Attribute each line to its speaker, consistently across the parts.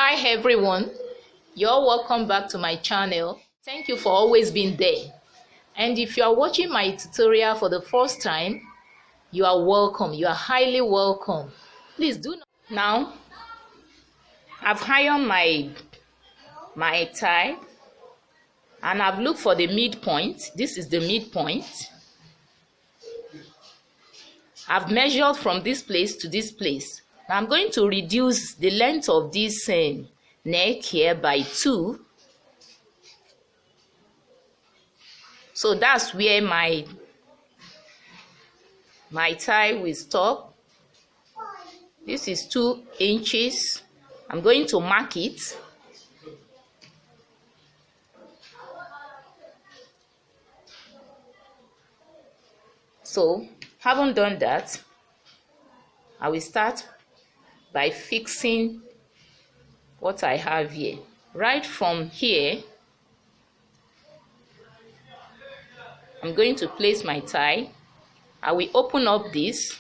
Speaker 1: Hi everyone, you're welcome back to my channel. Thank you for always being there. And if you are watching my tutorial for the first time, you are welcome. You are highly welcome. Please do not. Now I've ironed my tie and I've looked for the midpoint. This is the midpoint. I've measured from this place to this place. Now I'm going to reduce the length of this neck here by 2. So that's where my tie will stop. This is 2 inches. I'm going to mark it. So, having done that, I will start by fixing what I have here. Right from here, I'm going to place my tie. I will open up this.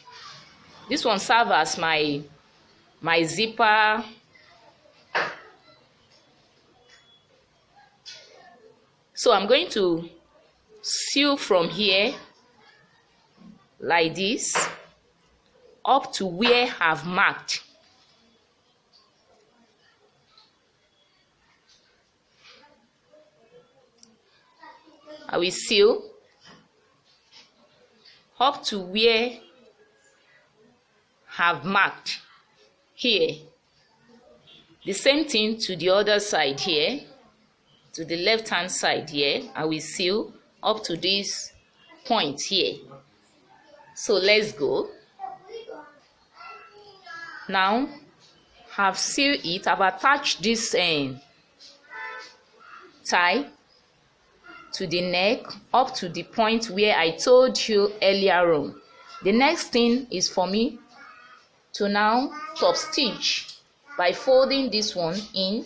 Speaker 1: This one serves as my zipper. So I'm going to sew from here like this up to where I've marked. I will sew up to where I've marked here. The same thing to the other side here, to the left hand side here. I will sew up to this point here. So let's go. Now I've sealed it. I've attached this tie to the neck up to the point where I told you earlier on. The next thing is for me to now top stitch by folding this one in.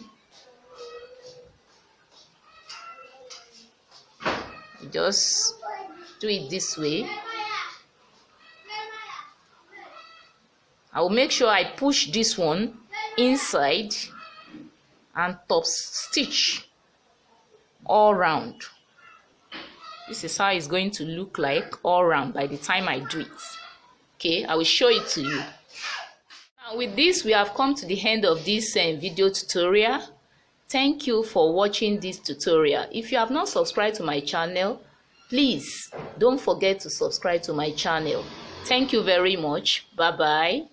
Speaker 1: Just do it this way. I will make sure I push this one inside and top stitch all round. This is how it's going to look like all round by the time I do it. Okay, I will show it to you. Now with this, we have come to the end of this video tutorial. Thank you for watching this tutorial. If you have not subscribed to my channel, please don't forget to subscribe to my channel. Thank you very much. Bye bye.